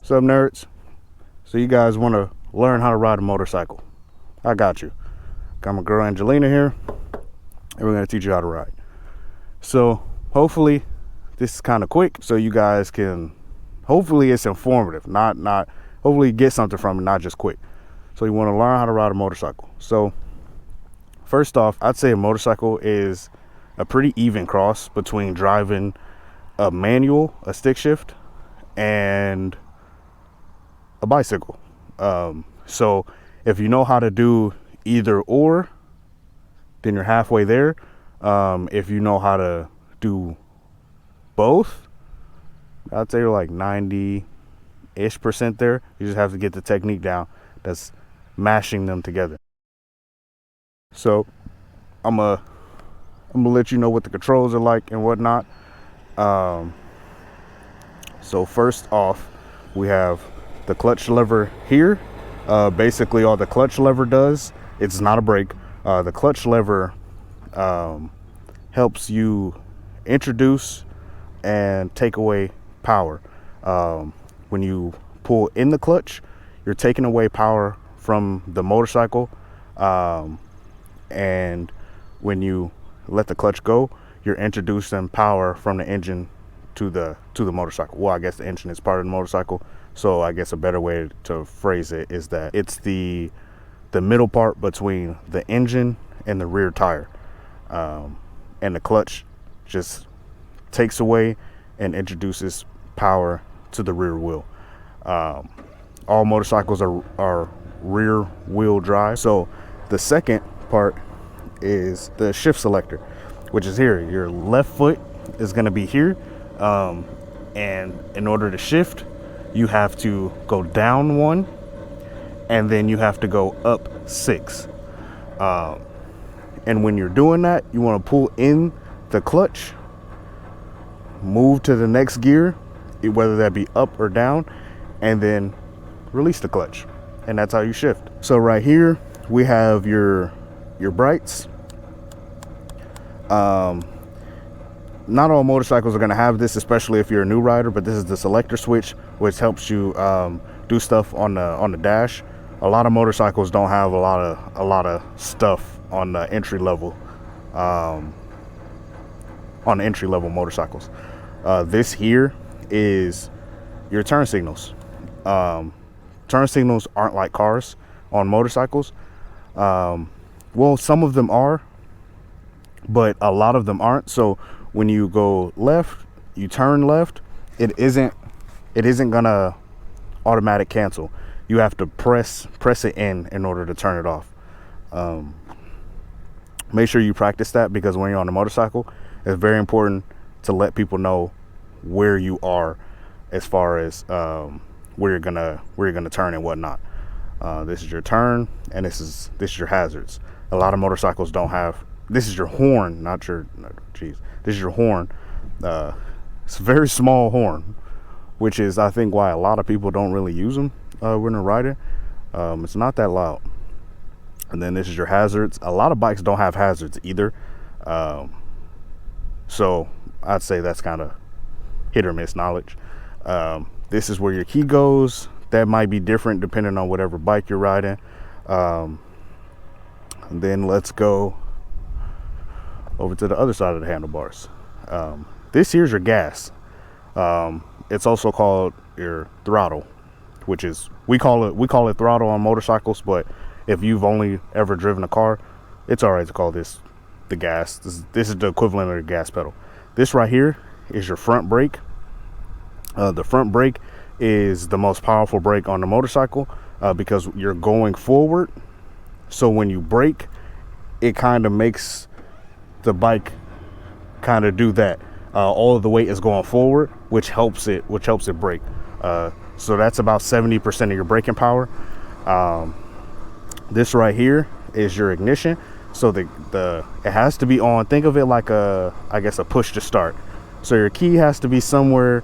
What's up, nerds? So you guys want to learn how to ride a motorcycle? I got you. Got my girl Angelina here, and we're going to teach you how to ride. So hopefully this is kind of quick, so you guys can, hopefully it's informative, not hopefully get something from it, not just quick. So you want to learn how to ride a motorcycle. So first off, I'd say a motorcycle is a pretty even cross between driving a manual, a stick shift, and a bicycle. So if you know how to do either or, then you're halfway there. If you know how to do both, I'd say you're like 90-ish% there. You just have to get the technique down. That's mashing them together. So I'm gonna let you know what the controls are like and whatnot. So first off, we have the clutch lever here. Basically all the clutch lever does, it's not a brake. The clutch lever helps you introduce and take away power. When you pull in the clutch, you're taking away power from the motorcycle, and when you let the clutch go, you're introducing power from the engine to the motorcycle. Well, I guess the engine is part of the motorcycle, so I guess a better way to phrase it is that it's the middle part between the engine and the rear tire, and the clutch just takes away and introduces power to the rear wheel. All motorcycles are rear wheel drive. So the second part is the shift selector, which is here. Your left foot is going to be here, and in order to shift, you have to go down 1, and then you have to go up 6. And when you're doing that, you want to pull in the clutch, move to the next gear, whether that be up or down, and then release the clutch, and that's how you shift. So right here we have your brights. Not all motorcycles are going to have this, especially if you're a new rider, but this is the selector switch, which helps you do stuff on the dash. A lot of motorcycles don't have a lot of stuff on the entry level motorcycles. This here is your turn signals. Turn signals aren't like cars on motorcycles. Well, some of them are, but a lot of them aren't. So when you go left, you turn left, it isn't gonna automatic cancel. You have to press it in order to turn it off. Make sure you practice that, because when you're on a motorcycle, it's very important to let people know where you are as far as where you're gonna turn and whatnot. This is your turn, and this is your hazards. A lot of motorcycles don't have. This is your horn, not your. Geez, this is your horn. It's a very small horn, which is, I think, why a lot of people don't really use them when they're riding. It's not that loud. And then this is your hazards. A lot of bikes don't have hazards either. So I'd say that's kind of hit or miss knowledge. This is where your key goes. That might be different depending on whatever bike you're riding. And then let's go over to the other side of the handlebars. This here's your gas. It's also called your throttle, which is, we call it throttle on motorcycles, but if you've only ever driven a car, it's all right to call this the gas. This is the equivalent of the gas pedal. This right here is your front brake. The front brake is the most powerful brake on the motorcycle, because you're going forward. So when you brake, it kind of makes the bike kind of do that. All of the weight is going forward, which helps it brake. So that's about 70% of your braking power. This right here is your ignition. So it has to be on. Think of it like I guess a push to start. So your key has to be somewhere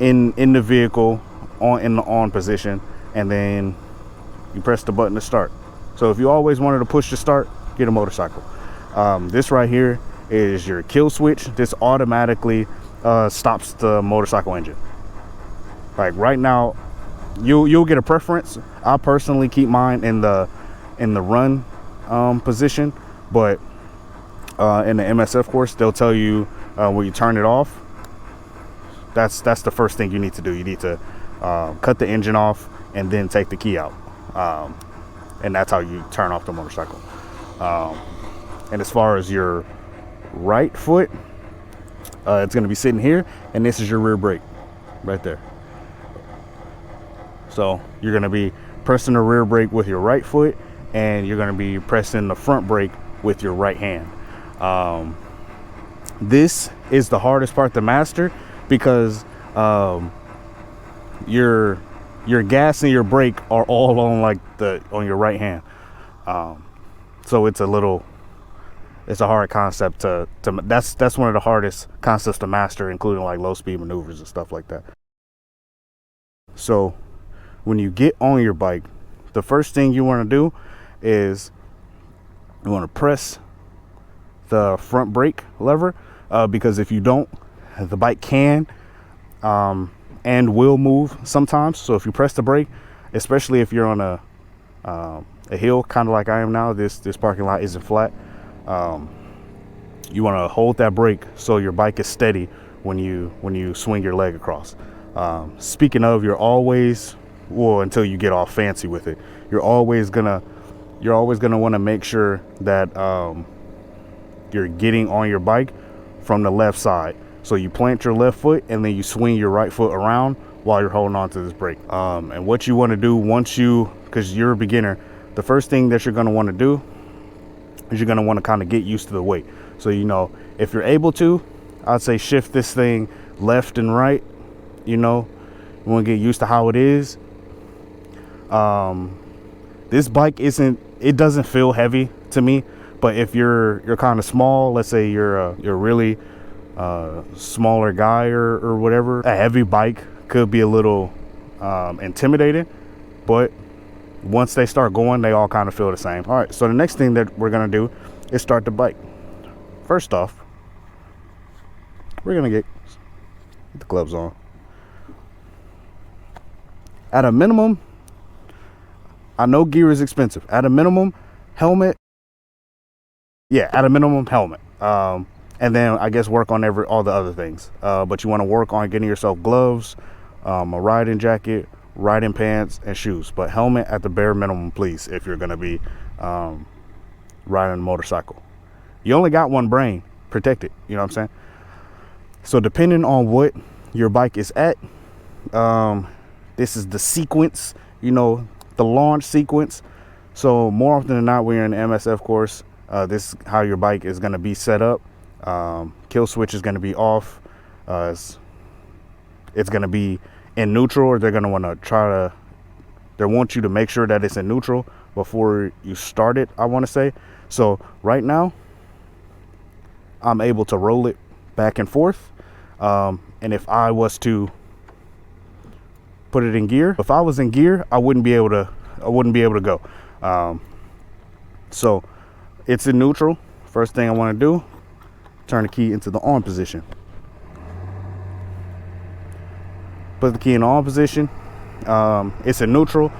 in the vehicle, in the on position, and then you press the button to start. So if you always wanted to push to start, get a motorcycle. This right here is your kill switch. This automatically stops the motorcycle engine. Like right now, you'll get a preference. I personally keep mine in the run position, but in the MSF course, they'll tell you when you turn it off. That's the first thing you need to do. You need to cut the engine off and then take the key out, and that's how you turn off the motorcycle. And as far as your right foot, it's going to be sitting here, and this is your rear brake right there. So you're going to be pressing the rear brake with your right foot, and you're going to be pressing the front brake with your right hand. This is the hardest part to master, because your gas and your brake are all on on your right hand. So it's a hard concept to that's one of the hardest concepts to master, including like low speed maneuvers and stuff like that. So when you get on your bike, the first thing you want to do is you want to press the front brake lever, because if you don't, the bike can and will move sometimes. So if you press the brake, especially if you're on a hill, kind of like I am now, this parking lot isn't flat, you want to hold that brake so your bike is steady when you swing your leg across. Speaking of, you're always, well, until you get all fancy with it, you're always gonna want to make sure that you're getting on your bike from the left side. So you plant your left foot and then you swing your right foot around while you're holding on to this brake. And what you want to do because you're a beginner, the first thing that you're going to want to do is you're going to want to kind of get used to the weight. So, if you're able to, I'd say shift this thing left and right. You want to get used to how it is. This bike doesn't feel heavy to me, but if you're kind of small, let's say you're really smaller guy or whatever, a heavy bike could be a little intimidating, but once they start going, they all kind of feel the same. All right, so the next thing that we're gonna do is start the bike. First off, we're gonna get the gloves on. At a minimum, I know gear is expensive. At a minimum, helmet. Yeah, at a minimum, helmet. And then I guess work on all the other things. But you want to work on getting yourself gloves, a riding jacket, riding pants, and shoes. But helmet at the bare minimum, please, if you're going to be riding a motorcycle. You only got one brain. Protect it. You know what I'm saying? So depending on what your bike is at, this is the sequence, the launch sequence. So more often than not, when you're in the MSF course, this is how your bike is going to be set up. Kill switch is going to be off. It's going to be in neutral, or they're going to want to they want you to make sure that it's in neutral before you start it, I want to say. So right now, I'm able to roll it back and forth. And if I was to put it in gear, if I was in gear, I wouldn't be able to go. So it's in neutral. First thing I want to do, turn the key into the on position. Put the key in the on position. It's in neutral.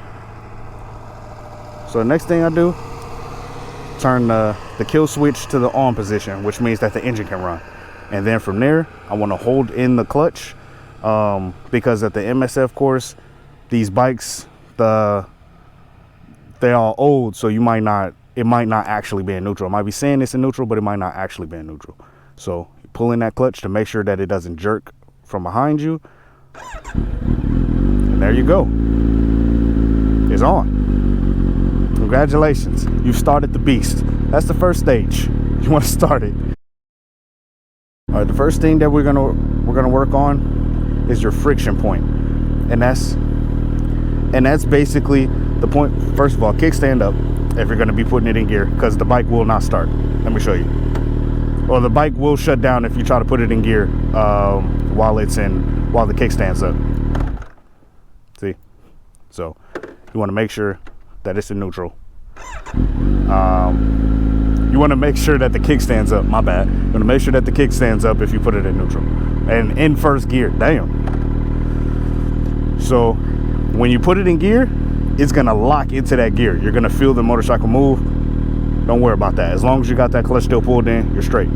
So the next thing I do, turn the kill switch to the on position, which means that the engine can run. And then from there, I want to hold in the clutch, because at the MSF course, these bikes, they're all old, so it might not actually be in neutral. It might be saying it's in neutral, but it might not actually be in neutral. So you pull in that clutch to make sure that it doesn't jerk from behind you. And there you go. It's on. Congratulations. You've started the beast. That's the first stage. You want to start it. All right, the first thing that we're gonna work on is your friction point. And that's basically the point. First of all, kickstand up if you're gonna be putting it in gear, because the bike will not start. Let me show you. Or the bike will shut down if you try to put it in gear while the kickstand's up. See? So you want to make sure that it's in neutral. You want to make sure that the kickstand's up. My bad. You want to make sure that the kickstand's up if you put it in neutral and in first gear. Damn. So When you put it in gear, it's gonna lock into that gear. You're gonna feel the motorcycle move. Don't worry about that. As long as you got that clutch still pulled in, you're straight.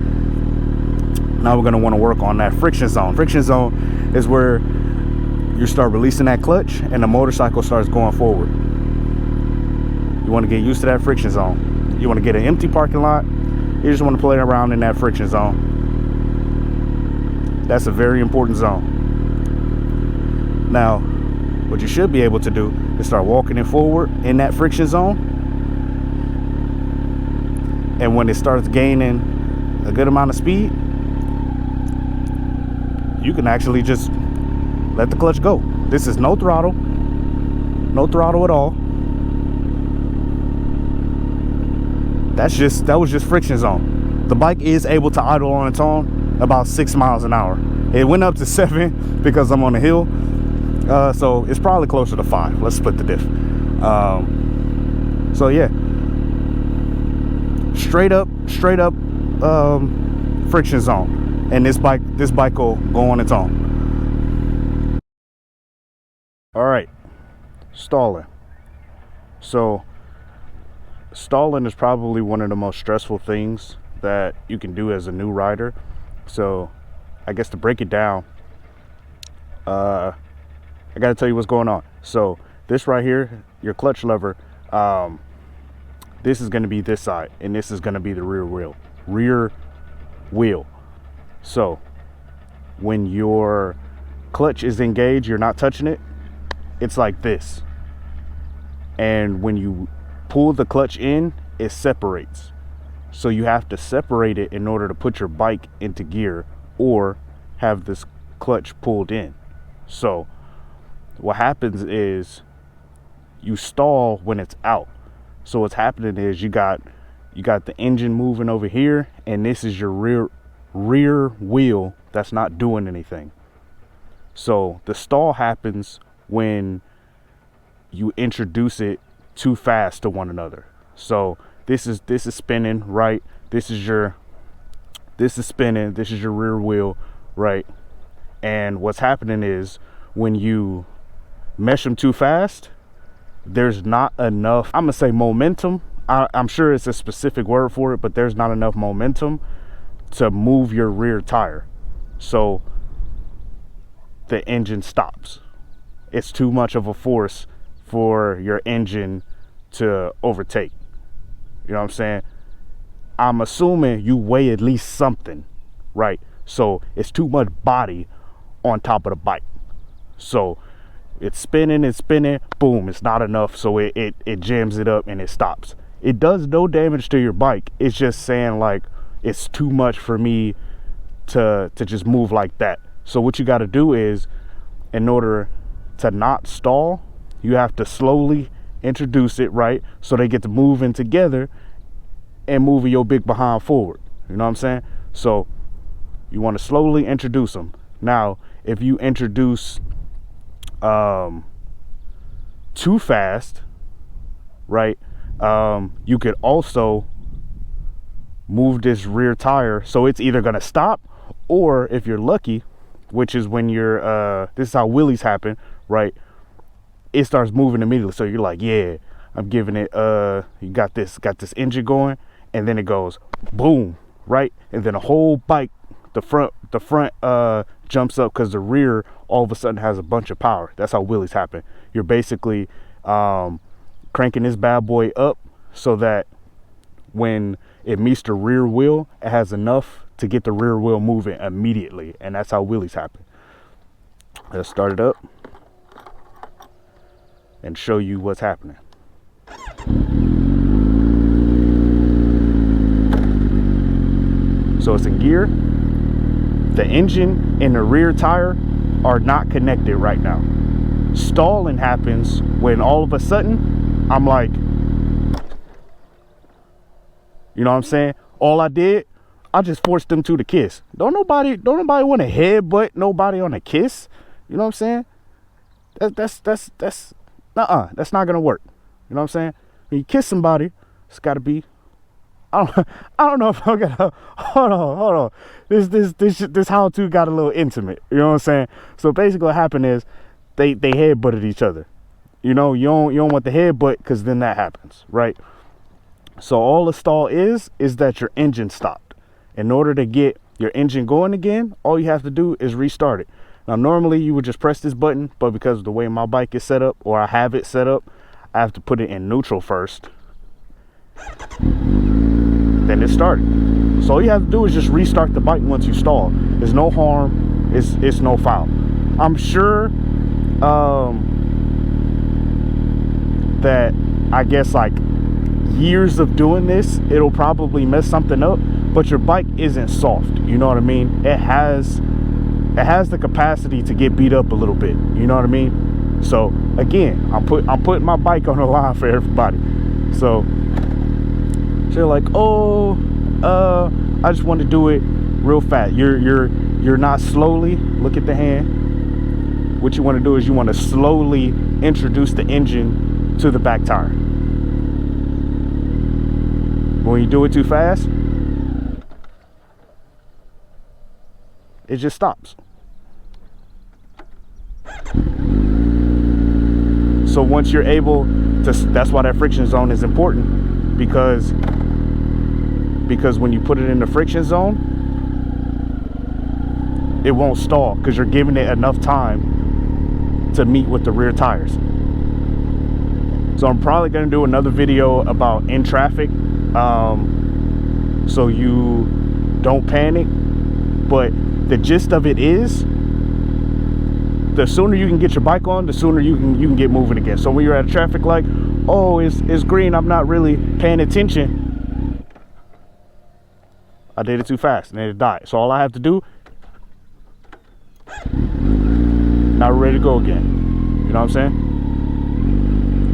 Now we're gonna wanna work on that friction zone. Friction zone is where you start releasing that clutch and the motorcycle starts going forward. You wanna get used to that friction zone. You wanna get an empty parking lot. You just wanna play around in that friction zone. That's a very important zone. Now, what you should be able to do is start walking it forward in that friction zone. And when it starts gaining a good amount of speed, you can actually just let the clutch go. This is no throttle at all. That was just friction zone. The bike is able to idle on its own about 6 miles an hour. It went up to 7 because I'm on a hill. So it's probably closer to 5. Let's split the diff. So yeah, straight up friction zone, and this bike will go on its own. All right, stalling. So stalling is probably one of the most stressful things that you can do as a new rider. So I guess to break it down, I gotta tell you what's going on. So this right here, your clutch lever, this is gonna be this side, and this is gonna be the rear wheel. So when your clutch is engaged, you're not touching it, it's like this. And when you pull the clutch in, it separates. So you have to separate it in order to put your bike into gear or have this clutch pulled in. So what happens is you stall when it's out. So what's happening is you got the engine moving over here, and this is your rear wheel that's not doing anything. So the stall happens when you introduce it too fast to one another. So this is spinning, right? This is spinning, this is your rear wheel, right? And what's happening is when you mesh them too fast, there's not enough, I'm gonna say momentum. I'm sure it's a specific word for it, but there's not enough momentum to move your rear tire. So the engine stops. It's too much of a force for your engine to overtake. You know what I'm saying? I'm assuming you weigh at least something, right? So it's too much body on top of the bike. So it's spinning, boom, it's not enough, so it jams it up and it stops. It does no damage to your bike. It's just saying, like, it's too much for me to just move like that. So what you got to do is, in order to not stall, you have to slowly introduce it, right? So they get to moving together and moving your big behind forward. You know what I'm saying? So you want to slowly introduce them. Now, if you introduce too fast, right, you could also move this rear tire, so it's either gonna stop, or if you're lucky, which is when you're this is how wheelies happen, right, it starts moving immediately. So you're like, yeah, I'm giving it, you got this engine going, and then it goes boom, right, and then the whole bike, the front jumps up, because the rear all of a sudden has a bunch of power. That's how wheelies happen. You're basically cranking this bad boy up so that when it meets the rear wheel, it has enough to get the rear wheel moving immediately, and that's how wheelies happen. Let's start it up and show you what's happening. So it's in gear. The engine and the rear tire are not connected right now. Stalling happens when all of a sudden I'm like, you know what I'm saying? All I did, I just forced them to the kiss. Don't nobody want to headbutt nobody on a kiss. You know what I'm saying? That's not gonna work. You know what I'm saying? When you kiss somebody, it's gotta be, I don't know if I'm gonna, hold on. This how-to got a little intimate. You know what I'm saying? So basically what happened is they headbutted each other. You know, you don't want the headbutt, because then that happens, right? So all the stall is that your engine stopped. In order to get your engine going again, all you have to do is restart it. Now, normally you would just press this button, but because of the way my bike is set up, or I have it set up, I have to put it in neutral first. Then it started. So all you have to do is just restart the bike once you stall. There's no harm, it's no foul. I'm sure that, I guess, like years of doing this, it'll probably mess something up, but your bike isn't soft, you know what I mean? It has the capacity to get beat up a little bit, you know what I mean? So again, I'm putting my bike on the line for everybody. So they're like, oh, I just want to do it real fast. You're not slowly. Look at the hand. What you want to do is you want to slowly introduce the engine to the back tire. When you do it too fast, it just stops. So once you're able to, that's why that friction zone is important, because when you put it in the friction zone, it won't stall, because you're giving it enough time to meet with the rear tires. So I'm probably going to do another video about in traffic, so you don't panic. But the gist of it is, the sooner you can get your bike on, the sooner you can get moving again. So when you're at a traffic light, oh, it's green, I'm not really paying attention, I did it too fast and it died. So all I have to do, now we're ready to go again. You know what I'm saying?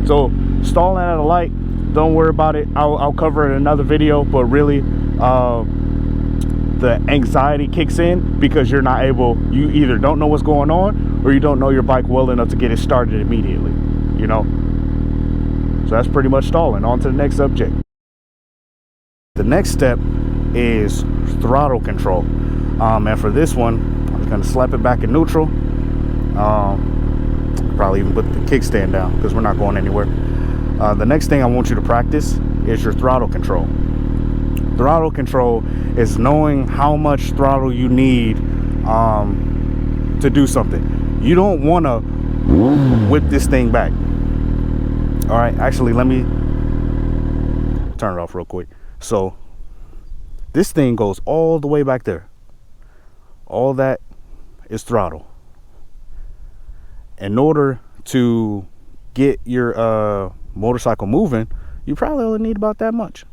So stalling at a light, don't worry about it. I'll cover it in another video, but really the anxiety kicks in because you're not able, you either don't know what's going on or you don't know your bike well enough to get it started immediately, you know? So that's pretty much stalling. On to the next subject. The next step is throttle control. And for this one, I'm gonna slap it back in neutral. Probably even put the kickstand down because we're not going anywhere. The next thing I want you to practice is your throttle control. Throttle control is knowing how much throttle you need to do something. You don't want to whip this thing back. All right, actually, let me turn it off real quick. So this thing goes all the way back there. All that is throttle. In order to get your motorcycle moving, you probably only need about that much.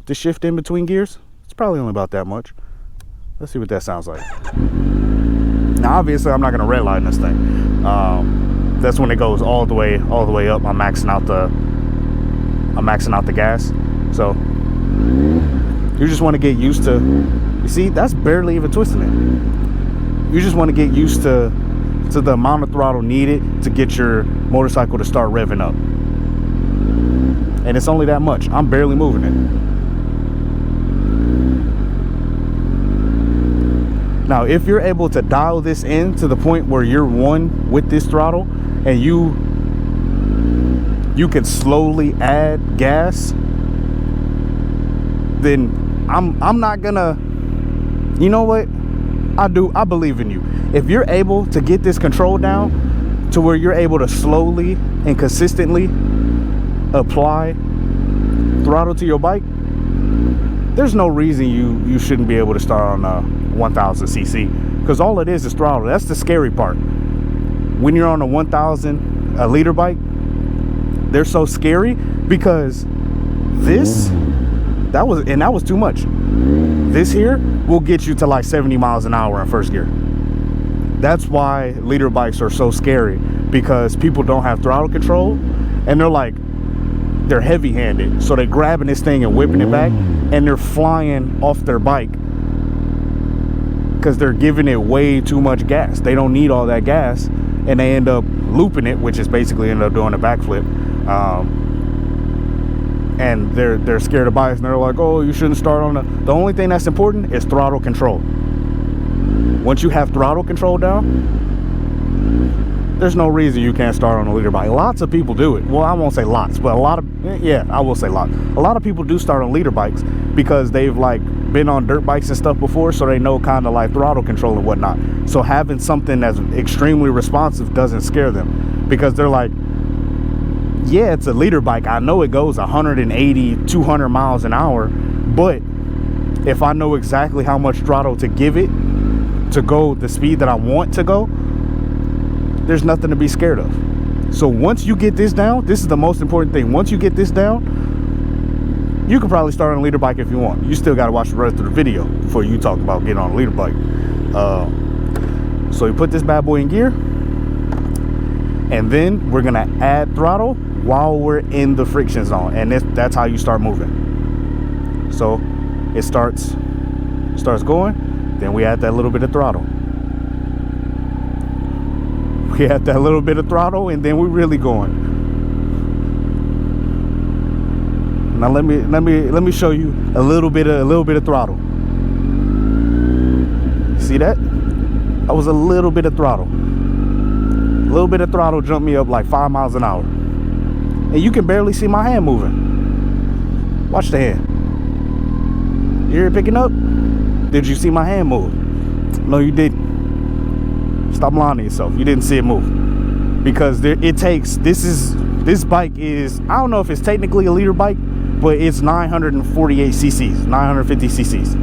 To shift in between gears, it's probably only about that much. Let's see what that sounds like. Now, obviously, I'm not gonna redline this thing. That's when it goes all the way up. I'm maxing out the gas. So you just want to get used to. You see, that's barely even twisting it. You just want to get used to the amount of throttle needed to get your motorcycle to start revving up. And it's only that much. I'm barely moving it. Now, if you're able to dial this in to the point where you're one with this throttle and you can slowly add gas, then I'm not gonna, you know what? I believe in you. If you're able to get this control down to where you're able to slowly and consistently apply throttle to your bike, there's no reason you shouldn't be able to start on a 1000 cc, because all it is throttle. That's the scary part. When you're on a 1000 liter bike, they're so scary because that was too much. This here will get you to like 70 miles an hour in first gear. That's why liter bikes are so scary, because people don't have throttle control and they're heavy-handed, so they're grabbing this thing and whipping it back, and they're flying off their bike because they're giving it way too much gas. They don't need all that gas, and they end up looping it, which is basically end up doing a backflip. And they're scared of bikes, and they're like, oh, you shouldn't start on the only thing that's important is throttle control. Once you have throttle control down, there's no reason you can't start on a leader bike. Lots of people do it. Well, I won't say lots, but a lot of, yeah, I will say lots. A lot of people do start on leader bikes because they've like been on dirt bikes and stuff before, so they know kind of like throttle control and whatnot. So having something that's extremely responsive doesn't scare them, because they're like, yeah, it's a leader bike. I know it goes 180, 200 miles an hour, but if I know exactly how much throttle to give it to go the speed that I want to go, there's nothing to be scared of. So once you get this down, this is the most important thing. Once you get this down, you can probably start on a leader bike if you want. You still got to watch the rest of the video before you talk about getting on a leader bike. So you put this bad boy in gear, and then we're gonna add throttle while we're in the friction zone, and that's how you start moving. So it starts going, then we add that little bit of throttle. We add that little bit of throttle, and then we're really going. Now let me show you a little bit of throttle. See that? That was a little bit of throttle. A little bit of throttle jumped me up like 5 miles an hour, and you can barely see my hand moving. Watch the hand. You hear it picking up? Did you see my hand move? No, you didn't. Stop lying to yourself. You didn't see it move, because this bike is, I don't know if it's technically a leader bike, but it's 948 cc's, 950 cc's.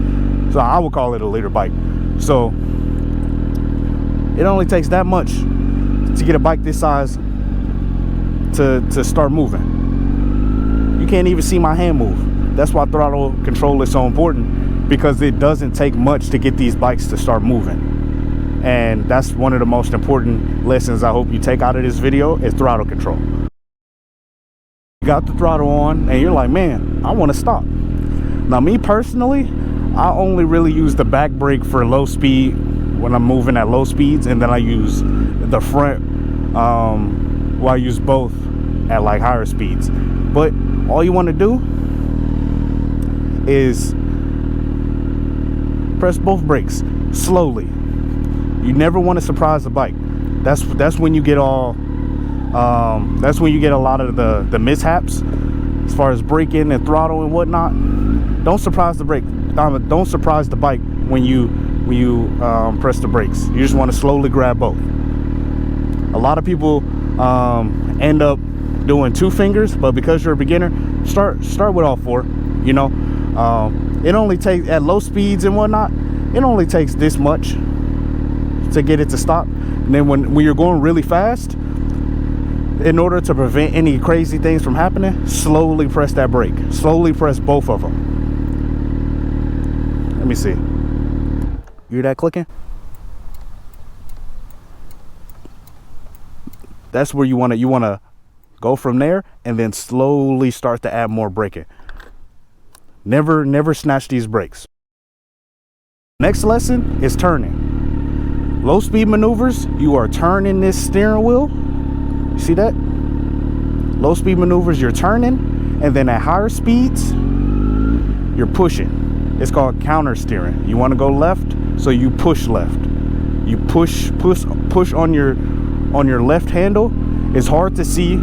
So I would call it a leader bike. So it only takes that much to get a bike this size to start moving. You can't even see my hand move. That's why throttle control is so important, because it doesn't take much to get these bikes to start moving. And that's one of the most important lessons I hope you take out of this video, is throttle control. You got the throttle on and you're like, man, I want to stop. Now me personally, I only really use the back brake for low speed when I'm moving at low speeds, and then I use the front, well, I use both at like higher speeds. But all you want to do is press both brakes slowly. You never want to surprise the bike. That's when you get all that's when you get a lot of the mishaps as far as braking and throttle and whatnot. Don't surprise the brake. Don't surprise the bike when you press the brakes. You just want to slowly grab both. A lot of people end up doing 2 fingers, but because you're a beginner, start with all 4. You know, it only takes, at low speeds and whatnot, it only takes this much to get it to stop. And then when you're going really fast, in order to prevent any crazy things from happening, slowly press that brake. Slowly press both of them. Let me see. You hear that clicking? That's where you want to go from there, and then slowly start to add more braking. Never snatch these brakes. Next lesson is turning. Low speed maneuvers, you are turning this steering wheel. See that? Low speed maneuvers, you're turning, and then at higher speeds, you're pushing. It's called counter steering. You want to go left, so you push left. You push on your left handle. It's hard to see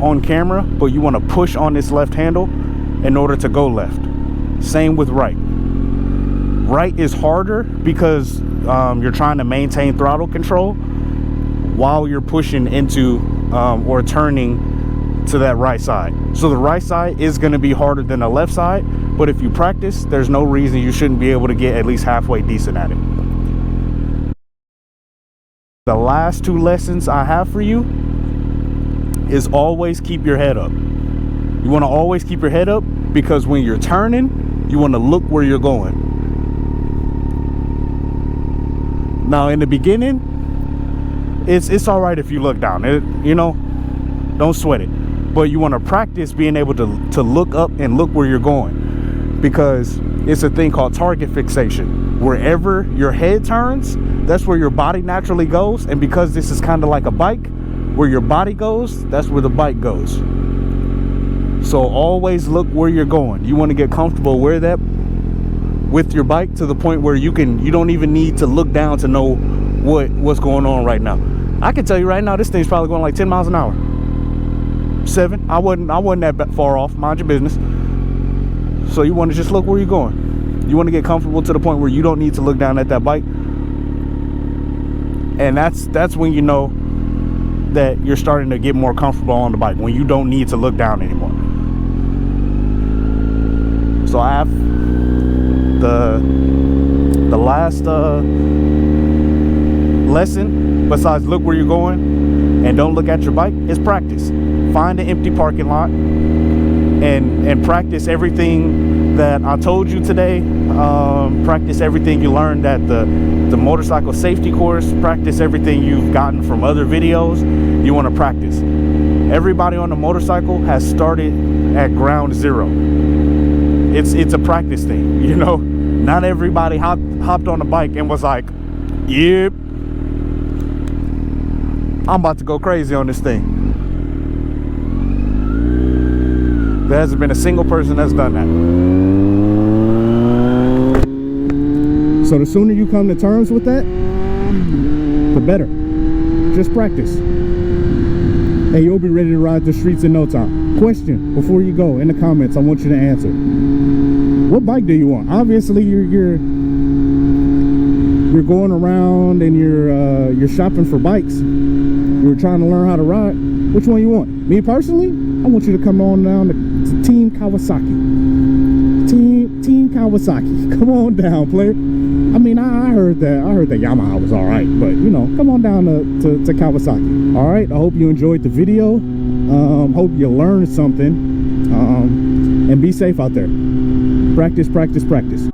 on camera, but you want to push on this left handle in order to go left. Same with right. Right is harder because you're trying to maintain throttle control while you're pushing into or turning to that right side. So the right side is going to be harder than the left side, but if you practice, there's no reason you shouldn't be able to get at least halfway decent at it. The last 2 lessons I have for you is always keep your head up. You want to always keep your head up, because when you're turning, you want to look where you're going. Now in the beginning, it's all right if you look down. You know, don't sweat it. But you want to practice being able to look up and look where you're going, because it's a thing called target fixation. Wherever your head turns, that's where your body naturally goes. And because this is kind of like a bike, where your body goes, that's where the bike goes. So always look where you're going. You want to get comfortable with your bike to the point where you don't even need to look down to know what's going on right now. I can tell you right now, this thing's probably going like 10 miles an hour. 7. I wasn't that far off. Mind your business. So you want to just look where you're going. You want to get comfortable to the point where you don't need to look down at that bike. And that's when you know that you're starting to get more comfortable on the bike, when you don't need to look down anymore. So I have the last lesson, besides look where you're going and don't look at your bike, is practice. Find an empty parking lot and practice everything that I told you today. Practice everything you learned at the motorcycle safety course. Practice everything you've gotten from other videos. You want to practice. Everybody on the motorcycle has started at ground zero. It's a practice thing, you know. Not everybody hopped on the bike and was like, yep, I'm about to go crazy on this thing. There hasn't been a single person that's done that. So the sooner you come to terms with that, the better. Just practice. And you'll be ready to ride the streets in no time. Question before you go in the comments, I want you to answer. What bike do you want? Obviously you're going around and you're shopping for bikes. You're trying to learn how to ride. Which one you want? Me personally, I want you to come on down to Team Kawasaki. Team Kawasaki. Come on down, player. I mean, I heard that Yamaha was all right, but you know, come on down to Kawasaki. All right. I hope you enjoyed the video. Hope you learned something. And be safe out there. Practice, practice, practice.